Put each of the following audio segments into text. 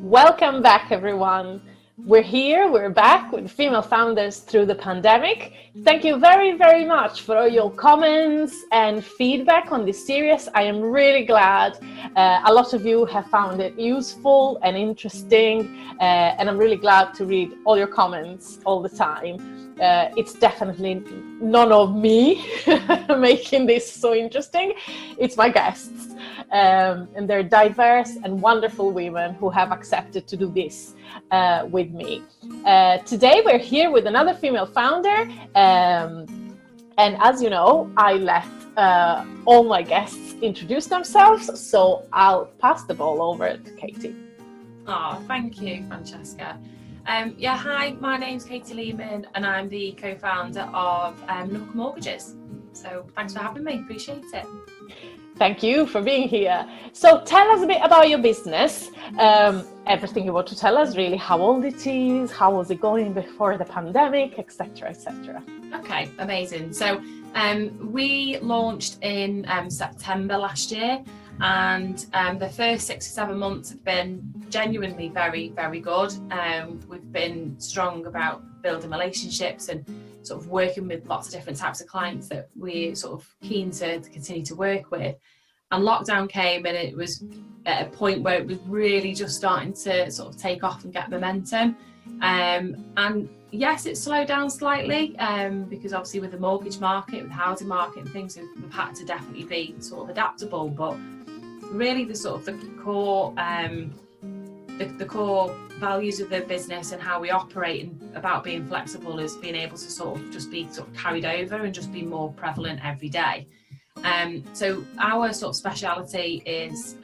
Welcome back, everyone. We're back with female founders through the pandemic. Thank you very, very much for all your comments and feedback on this series. I am really glad a lot of you have found it useful and interesting, and I'm really glad to read all your comments all the time. It's definitely none of me making this so interesting. It's my guests. And they're diverse and wonderful women who have accepted to do this with me. Today we're here with another female founder, and as you know, I let all my guests introduce themselves, so I'll pass the ball over to Katy. Oh, thank you, Francesca. Hi, my name's Katy Lehman and I'm the co-founder of Nook Mortgages. So thanks for having me, appreciate it. Thank you for being here. So tell us a bit about your business, everything you want to tell us, really, how old it is, how was it going before the pandemic, etc., etc. Okay, amazing. So we launched in September last year, and the first 6 to 7 months have been genuinely very, very good. We've been strong about building relationships and sort of working with lots of different types of clients that we're sort of keen to continue to work with. And lockdown came, and it was at a point where it was really just starting to sort of take off and get momentum. And yes, it slowed down slightly because obviously with the mortgage market, with the housing market and things, we've had to definitely be sort of adaptable. But really the sort of the core values of the business and how we operate and about being flexible is being able to sort of just be sort of carried over and just be more prevalent every day. So our sort of speciality is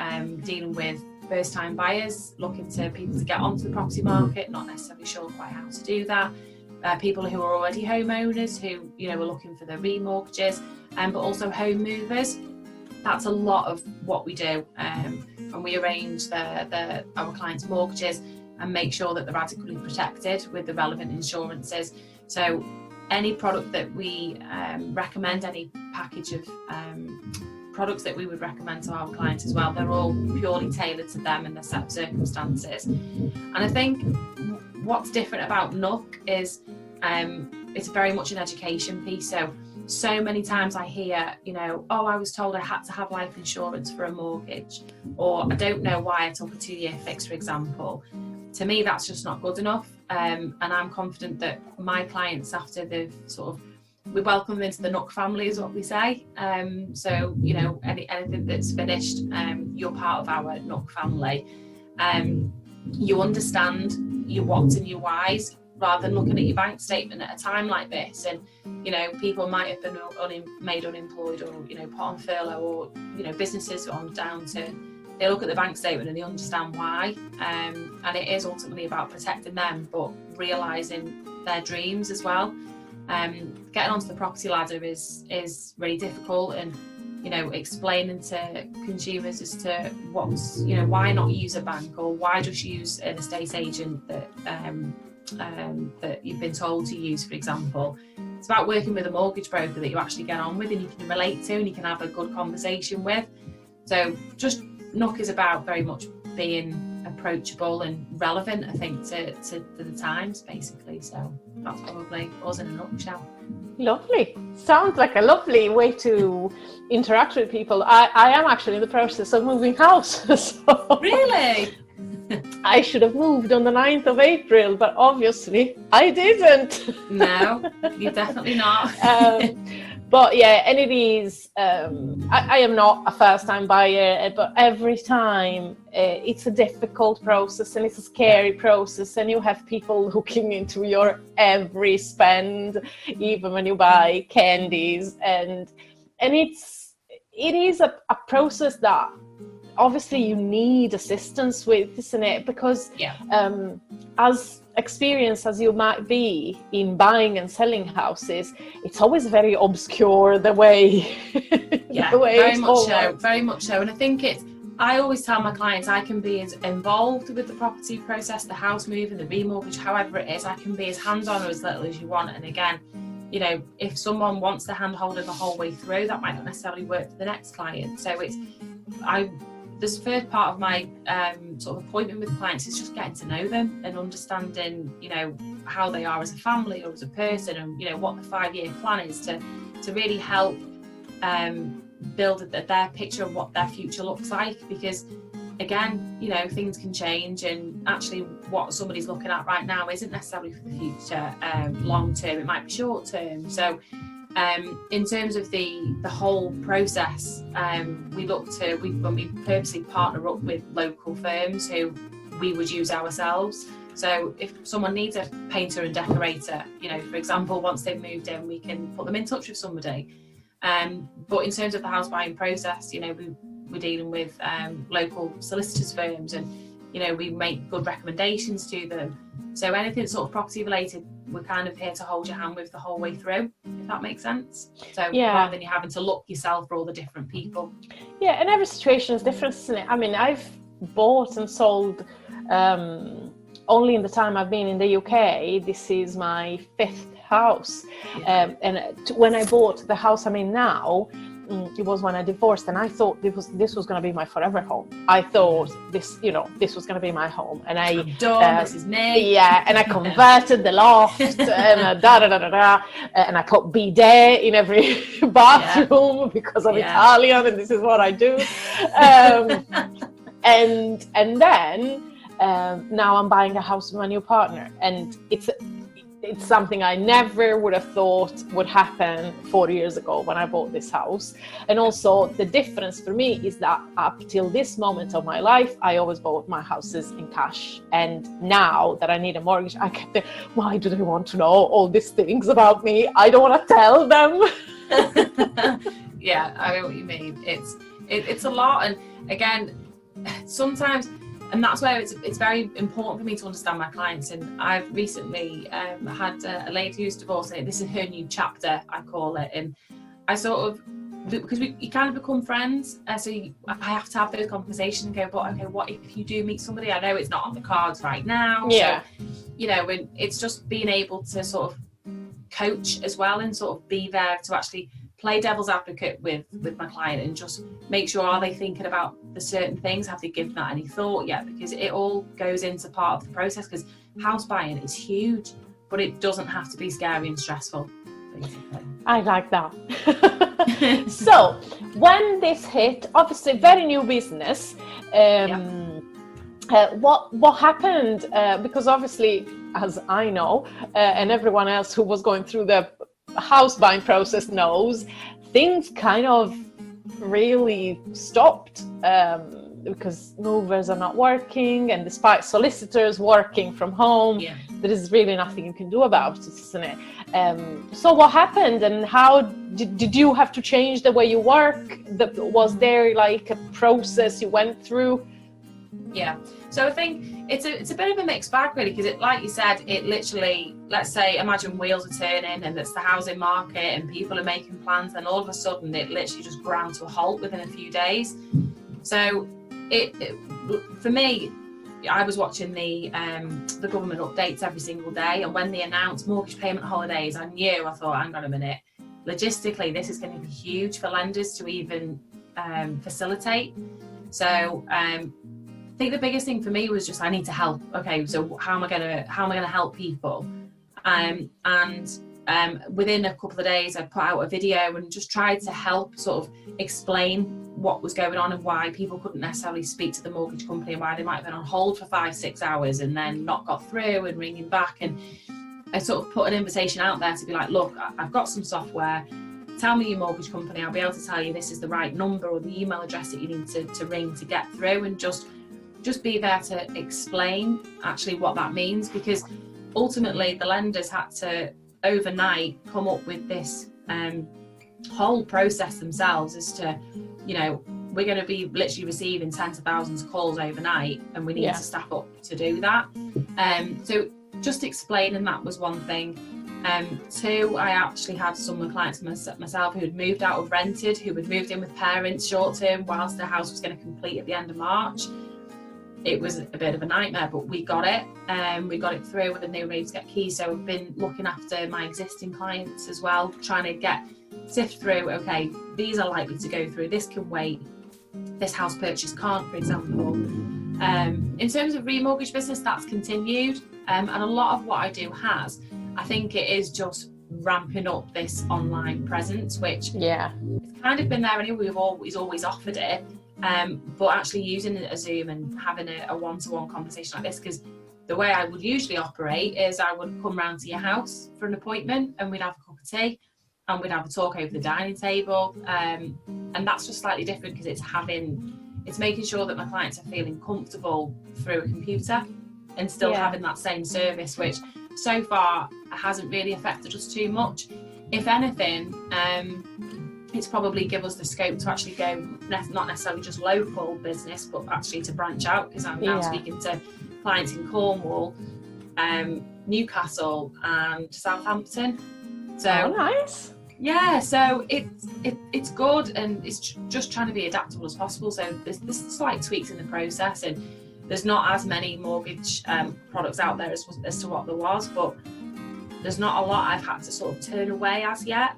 dealing with first-time buyers, looking to people to get onto the property market, not necessarily sure quite how to do that. People who are already homeowners who are looking for their remortgages, but also home movers. That's a lot of what we do, and we arrange our clients' mortgages and make sure that they're adequately protected with the relevant insurances. So any product that we recommend, any package of products that we would recommend to our clients as well, they're all purely tailored to them and their set of circumstances. And I think what's different about Nook is it's very much an education piece. So many times I hear, oh, I was told I had to have life insurance for a mortgage, or I don't know why I took a 2-year fix, for example. To me, that's just not good enough. And I'm confident that my clients, after they've we welcome them into the Nook family, is what we say. So, anything that's finished, you're part of our Nook family. You understand your whats and your whys, rather than looking at your bank statement at a time like this. And, people might have been made unemployed or, put on furlough, or, businesses on down to, they look at the bank statement and they understand why. And it is ultimately about protecting them, but realising their dreams as well. Getting onto the property ladder is really difficult, and, explaining to consumers as to what's, why not use a bank, or why just use an estate agent that you've been told to use, for example. It's about working with a mortgage broker that you actually get on with and you can relate to and you can have a good conversation with. So just Nook is about very much being approachable and relevant, I think, to the times, basically. So that's probably us in a nutshell. Lovely. Sounds like a lovely way to interact with people. I am actually in the process of moving house. So Really? I should have moved on the 9th of April, but obviously I didn't. No, you're definitely not. But yeah, and it is, I am not a first-time buyer, but every time it's a difficult process and it's a scary process, and you have people looking into your every spend, even when you buy candies, and it is a process that obviously you need assistance with, isn't it? Because as experienced as you might be in buying and selling houses, it's always very obscure the way very much so. And I think I always tell my clients I can be as involved with the property process, the house move and the remortgage, however it is. I can be as hands-on or as little as you want. And again, if someone wants the hand-holding the whole way through, that might not necessarily work for the next client. So I this first part of my sort of appointment with clients is just getting to know them and understanding, you know, how they are as a family or as a person, and, you know, what the 5-year plan is to really help build their picture of what their future looks like. Because again, you know, things can change, and actually what somebody's looking at right now isn't necessarily for the future long term, it might be short term. So in terms of the whole process, when we purposely partner up with local firms who we would use ourselves. So if someone needs a painter and decorator, you know, for example, once they've moved in, we can put them in touch with somebody. But in terms of the house buying process, you know, we're dealing with local solicitors firms, and, you know, we make good recommendations to them. So anything sort of property related, we're kind of here to hold your hand with the whole way through, if that makes sense. So rather than you having to look yourself for all the different people. Yeah, and every situation is different, isn't it? I mean, I've bought and sold only in the time I've been in the UK. This is my 5th house. Yeah. And when I bought the house I'm in now, it was when I divorced, and I thought this was going to be my forever home. I thought this was going to be my home, and I'm done. This is me. Yeah, and I converted the loft, and and I put bidet in every bathroom because I'm Italian, and this is what I do. And then now I'm buying a house with my new partner, and it's something I never would have thought would happen 4 years ago when I bought this house. And also the difference for me is that up till this moment of my life, I always bought my houses in cash. And now that I need a mortgage, I get the, why do they want to know all these things about me? I don't want to tell them. Yeah, I know what you mean. It's a lot. And again, sometimes, and that's where it's very important for me to understand my clients. And I've recently had a lady who's divorced, and this is her new chapter, I call it. And I sort of, because you kind of become friends, so I have to have those conversations and go, but okay, what if you do meet somebody? I know it's not on the cards right now. Yeah. So, you know, and it's just being able to sort of coach as well, and sort of be there to actually play devil's advocate with my client, and just make sure, are they thinking about the certain things? Have they given that any thought yet? Because it all goes into part of the process, because house buying is huge, but it doesn't have to be scary and stressful, basically. I like that. So when this hit, obviously very new business, what happened? Because obviously, as I know, and everyone else who was going through the house buying process knows, things kind of really stopped because movers are not working, and despite solicitors working from home, there is really nothing you can do about it, isn't it? So what happened, and how did you have to change the way you work? Was there like a process you went through? Yeah, so I think it's a bit of a mixed bag, really, because it, like you said, it literally, let's say, imagine wheels are turning and it's the housing market and people are making plans, and all of a sudden it literally just ground to a halt within a few days. So it for me, I was watching the government updates every single day, and when they announced mortgage payment holidays, I thought, hang on a minute, logistically this is going to be huge for lenders to even facilitate. So I think the biggest thing for me was just, I need to help. Okay, so how am I gonna help people? And within a couple of days, I put out a video and just tried to help sort of explain what was going on and why people couldn't necessarily speak to the mortgage company, and why they might have been on hold for 5-6 hours and then not got through and ringing back. And I sort of put an invitation out there to be like, look, I've got some software. Tell me your mortgage company. I'll be able to tell you this is the right number or the email address that you need to ring to get through, and just be there to explain actually what that means. Because ultimately the lenders had to overnight come up with this whole process themselves as to, you know, we're going to be literally receiving tens of thousands of calls overnight, and we need to staff up to do that. So just explaining that was one thing. Two, I actually had some of the clients myself who had moved out of rented, who had moved in with parents short term whilst their house was going to complete at the end of March. It was a bit of a nightmare, but we got it. We got it through, and they were able to get keys. So I've been looking after my existing clients as well, trying to sift through, okay, these are likely to go through, this can wait, this house purchase can't, for example. In terms of remortgage business, that's continued, and a lot of what I do has. I think it is just ramping up this online presence, which it's kind of been there anyway. We've always offered it, but actually using a Zoom and having a one-to-one conversation like this, because the way I would usually operate is I would come round to your house for an appointment and we'd have a cup of tea and we'd have a talk over the dining table, and that's just slightly different because it's making sure that my clients are feeling comfortable through a computer and still having that same service, which so far hasn't really affected us too much. If anything, it's probably give us the scope to actually go, not necessarily just local business, but actually to branch out, because I'm now speaking to clients in Cornwall, Newcastle and Southampton. So nice. Yeah, so it's good, and it's just trying to be adaptable as possible. So there's slight tweaks in the process, and there's not as many mortgage products out there as to what there was, but there's not a lot I've had to sort of turn away as yet.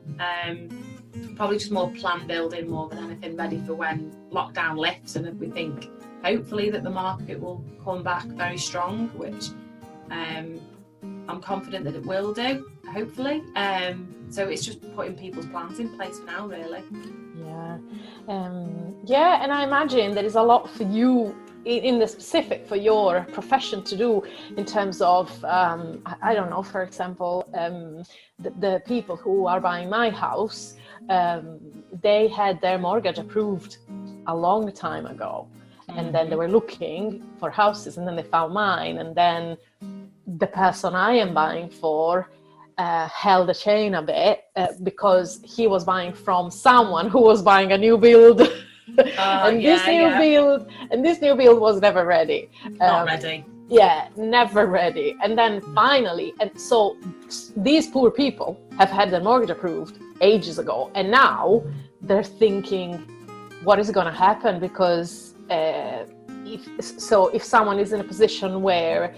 Probably just more plan building more than anything, ready for when lockdown lifts, and if we think hopefully that the market will come back very strong, which I'm confident that it will do, hopefully. So it's just putting people's plans in place for now, really. And I imagine there is a lot for you in the specific for your profession to do in terms of, I don't know, for example, the people who are buying my house, they had their mortgage approved a long time ago. And then they were looking for houses, and then they found mine. And then the person I am buying for held the chain a bit because he was buying from someone who was buying a new build. This new build was never ready. Not ready. Yeah, never ready. And then finally, and so these poor people have had their mortgage approved ages ago. And now they're thinking, what is going to happen? Because if someone is in a position where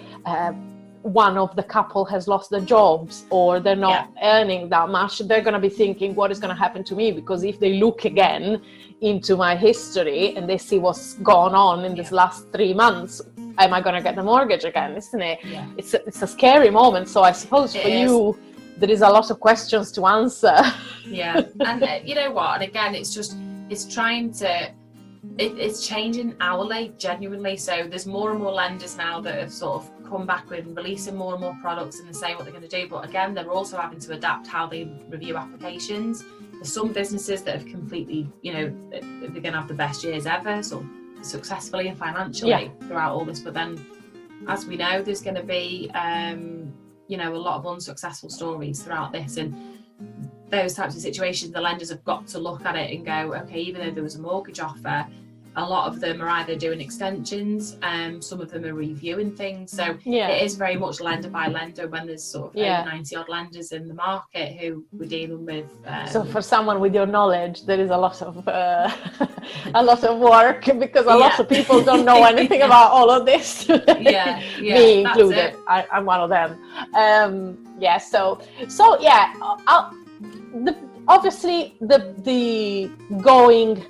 one of the couple has lost their jobs or they're not earning that much, they're going to be thinking, what is going to happen to me? Because if they look again into my history and they see what's gone on in this last 3 months, am I going to get the mortgage again? Isn't it? Yeah. It's a scary moment. So I suppose for you, there is a lot of questions to answer. Yeah. And you know what? And again, it's changing hourly, genuinely. So there's more and more lenders now that have sort of come back with releasing more and more products, and they're saying what they're going to do. But again, they're also having to adapt how they review applications. There's some businesses that have completely, they're going to have the best years ever, sort of successfully and financially throughout all this. But then, as we know, there's going to be, a lot of unsuccessful stories throughout this. And those types of situations, the lenders have got to look at it and go, okay, even though there was a mortgage offer, a lot of them are either doing extensions, some of them are reviewing things. So it is very much lender by lender when there's sort of over 90 odd lenders in the market who we're dealing with. So for someone with your knowledge, there is a lot of work, because a lot of people don't know anything about all of this. Me included. I'm one of them. Obviously the going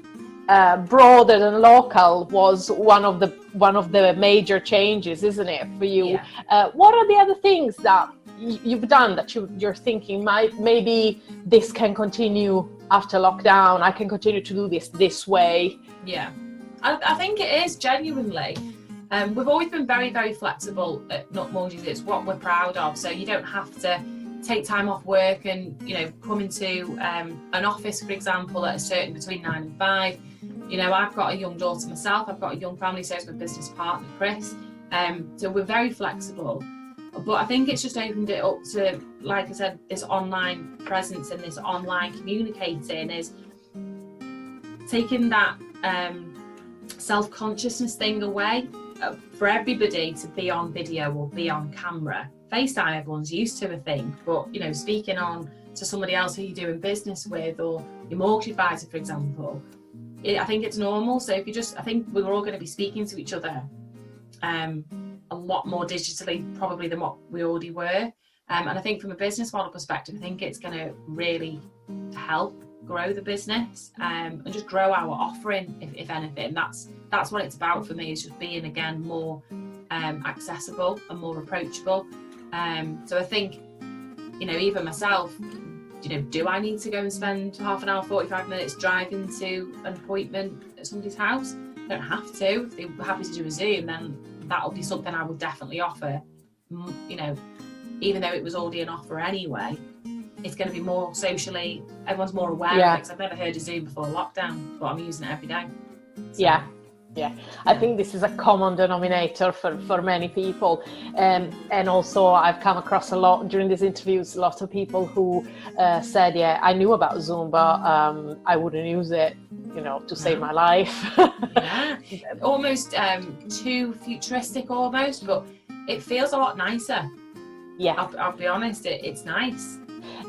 broader than local was one of the major changes, isn't it, for you? What are the other things that you've done that you're thinking maybe this can continue after lockdown? I can continue to do this way. I think it is genuinely. We've always been very, very flexible at Nook Mortgages. It's what we're proud of. So you don't have to take time off work and come into an office, for example, at a certain between 9 and 5. I've got a young daughter myself. I've got a young family, so is my business partner Chris. So we're very flexible. But I think it's just opened it up to, like I said, this online presence and this online communicating is taking that self-consciousness thing away for everybody to be on video or be on camera. FaceTime, everyone's used to, I think, but speaking on to somebody else who you're doing business with, or your mortgage advisor, for example, I think it's normal. So I think we're all going to be speaking to each other a lot more digitally probably than what we already were. And I think from a business model perspective, I think it's going to really help grow the business, and just grow our offering, if anything. That's what it's about for me, is just being, again, more accessible and more approachable. So I think, you know, even myself, you know, do I need to go and spend half an hour, 45 minutes driving to an appointment at somebody's house? I don't have to. If they're happy to do a Zoom, then that'll be something I would definitely offer. You know, even though it was already an offer anyway, it's going to be more socially, everyone's more aware of it, because I've never heard of Zoom before lockdown, but I'm using it every day. So, I think this is a common denominator for many people, and also I've come across a lot during these interviews, lots of people who said, I knew about Zoom, but I wouldn't use it, you know, to save my life. Almost too futuristic almost, but it feels a lot nicer. I'll be honest, it's nice.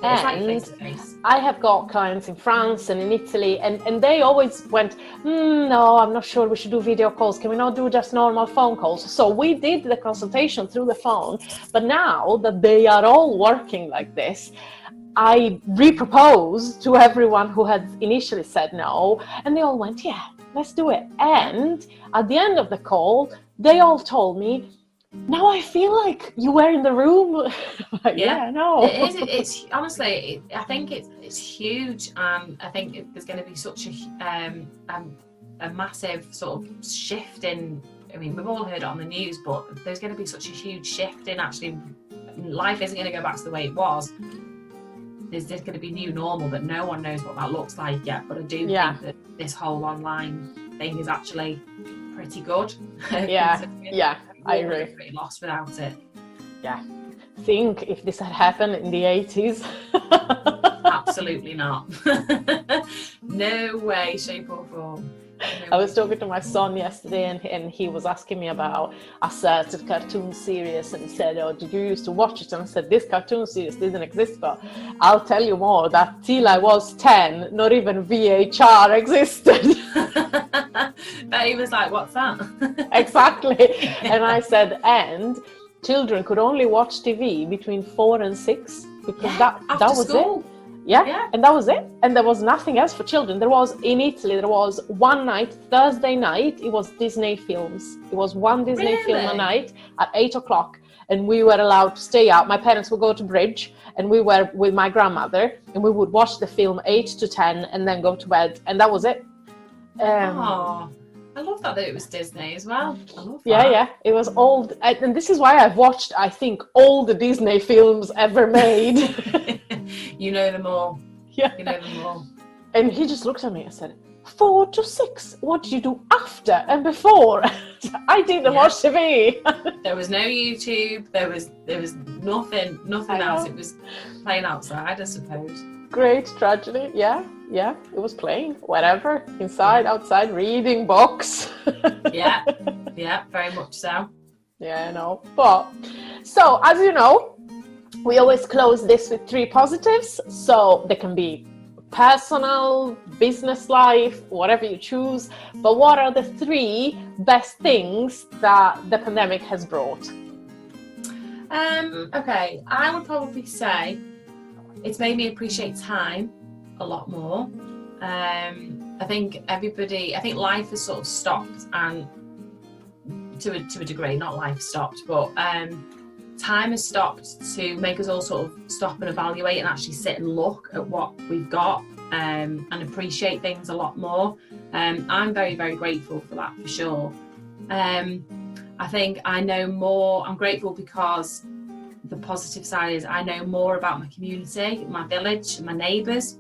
It's like face-to-face. I have got clients in France and in Italy, and they always went, no, I'm not sure we should do video calls. Can we not do just normal phone calls? So we did the consultation through the phone, but now that they are all working like this, I re-proposed to everyone who had initially said no, and they all went, let's do it. And at the end of the call, they all told me, now I feel like you were in the room. No. It is. It's honestly, I think it's huge, and I think there's going to be such a massive sort of shift in. I mean, we've all heard it on the news, but there's going to be such a huge shift in actually life isn't going to go back to the way it was. There's going to be new normal, but no one knows what that looks like yet. But I do think that this whole online thing is actually pretty good. I agree. Pretty lost without it. Think if this had happened in the 80s. Absolutely not. No way, shape or form. I was talking to my son yesterday, and he was asking me about a certain cartoon series, and he said, did you used to watch it? And I said, this cartoon series didn't exist, but I'll tell you more, that till I was 10, not even VHR existed. But he was like, what's that? Exactly. And I said, and children could only watch TV between 4 and 6, because that was school. it. And that was it. And there was nothing else for children. In Italy, there was one night, Thursday night, it was Disney films. It was one Disney film a night at 8 o'clock. And we were allowed to stay out. My parents would go to bridge, and we were with my grandmother, and we would watch the film 8 to 10 and then go to bed. And that was it. I love that it was Disney as well. I love that. It was old. And this is why I've watched, I think, all the Disney films ever made. You know them all. You know them all. And he just looked at me and said, 4 to 6, what did you do after and before? I didn't watch TV. There was no YouTube. There was nothing else. It was playing outside, I suppose. Great tragedy. It was playing whatever, inside, outside, reading books. Very much so. I know. But so, as you know, we always close this with 3 positives. So they can be personal, business life, whatever you choose. But what are the 3 best things that the pandemic has brought? Okay, I would probably say it's made me appreciate time a lot more. I think life has sort of stopped, and to a degree, not life stopped, but time has stopped to make us all sort of stop and evaluate and actually sit and look at what we've got, and appreciate things a lot more. I'm very, very grateful for that, for sure. I think I know more. I'm grateful because the positive side is I know more about my community, my village, my neighbours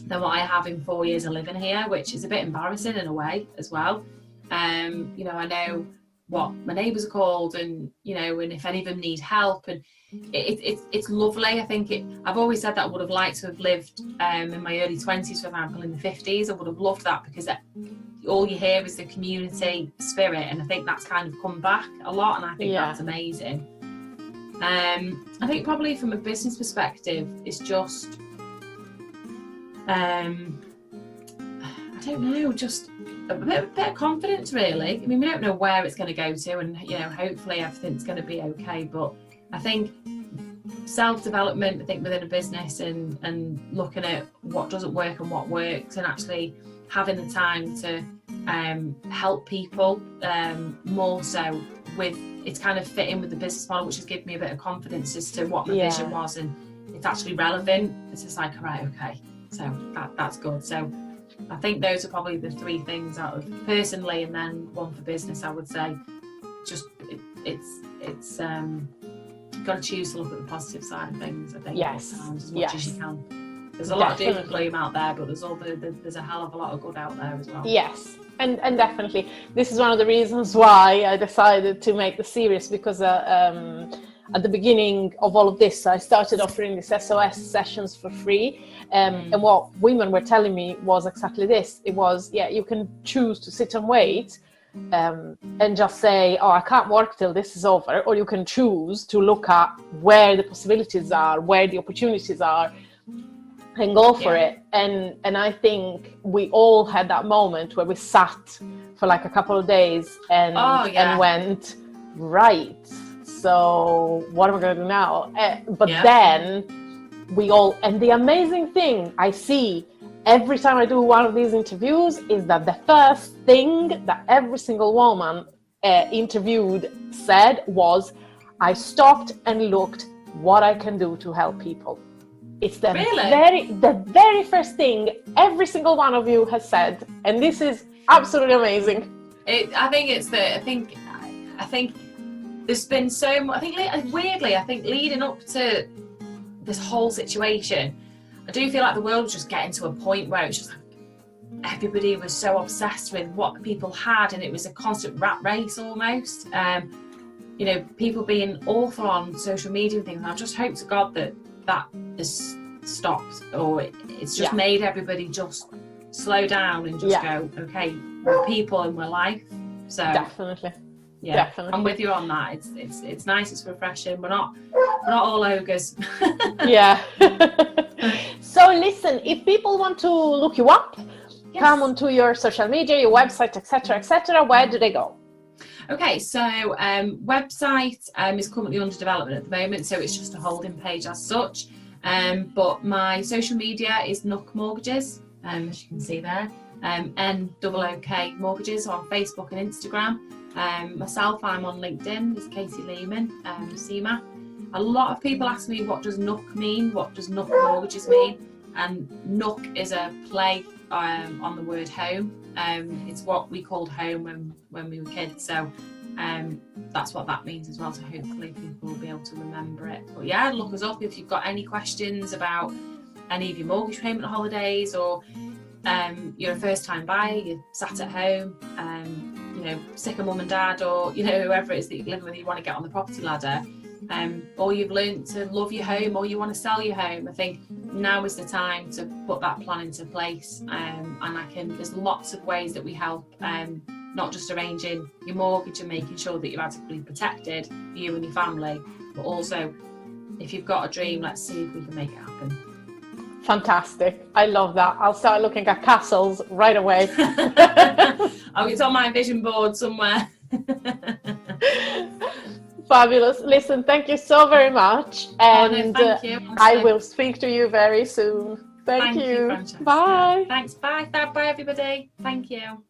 than what I have in 4 years of living here, which is a bit embarrassing in a way as well. I know what my neighbours are called, and and if any of them need help, and it's lovely. I think I've always said that I would have liked to have lived in my early 20s, for example, in the 50s. I would have loved that, because all you hear is the community spirit, and I think that's kind of come back a lot, and I think that's amazing. I think probably from a business perspective, it's just I don't know, just a bit of confidence, really. I mean, we don't know where it's going to go to, and hopefully everything's going to be okay, but I think self-development, I think, within a business, and looking at what doesn't work and what works, and actually having the time to help people more so with it's kind of fitting with the business model, which has given me a bit of confidence as to what my vision was, and it's actually relevant. It's just like, right, okay, so that's good. So I think those are probably the three things out of personally, and then one for business, I would say. Just it's got to choose to look at the positive side of things, I think, as much as you can. There's a lot of doom and gloom out there, but there's a hell of a lot of good out there as well. Yes, and definitely. This is one of the reasons why I decided to make the series, because at the beginning of all of this, I started offering these SOS sessions for free. And what women were telling me was exactly this. It was, you can choose to sit and wait and just say, oh, I can't work till this is over. Or you can choose to look at where the possibilities are, where the opportunities are, and go for it. And I think we all had that moment where we sat for like a couple of days and went, right, so what am I going to do now? But then we all, and the amazing thing I see every time I do one of these interviews is that the first thing that every single woman interviewed said was, I stopped and looked what I can do to help people. It's the very first thing every single one of you has said, and this is absolutely amazing. I think there's been so much. I think weirdly, leading up to this whole situation, I do feel like the world was just getting to a point where it's just like everybody was so obsessed with what people had, and it was a constant rat race almost. You know, people being awful on social media and things. And I just hope to God that has stopped, or it's just made everybody just slow down and just go, okay, we're people and we're life. So definitely. I'm with you on that. It's nice, it's refreshing. We're not all ogres. So listen, if people want to look you up, come onto your social media, your website, etc., where do they go? Okay, so website is currently under development at the moment, so it's just a holding page as such. But my social media is Nook Mortgages, as you can see there. NOOK Mortgages on Facebook and Instagram. Myself, I'm on LinkedIn as Katy Lehman, SEMA. A lot of people ask me, what does Nook mean? What does Nook Mortgages mean? And Nook is a play on the word home. It's what we called home when we were kids. So that's what that means as well. So hopefully people will be able to remember it. But yeah, look us up if you've got any questions about any of your mortgage payment holidays, or you're a first-time buyer, you're sat at home, you know, sick of mum and dad, or you know, whoever it is that you're living with, you want to get on the property ladder, or you've learned to love your home, or you want to sell your home. I think now is the time to put that plan into place, and there's lots of ways that we help, not just arranging your mortgage and making sure that you're adequately protected for you and your family, but also if you've got a dream, let's see if we can make it happen. Fantastic. I love that. I'll start looking at castles right away. Oh, it's on my vision board somewhere. Fabulous. Listen, thank you so very much. And thank you. I will speak to you very soon. Thank you. Francesca. Bye. Thanks. Bye. Bye, everybody. Thank you.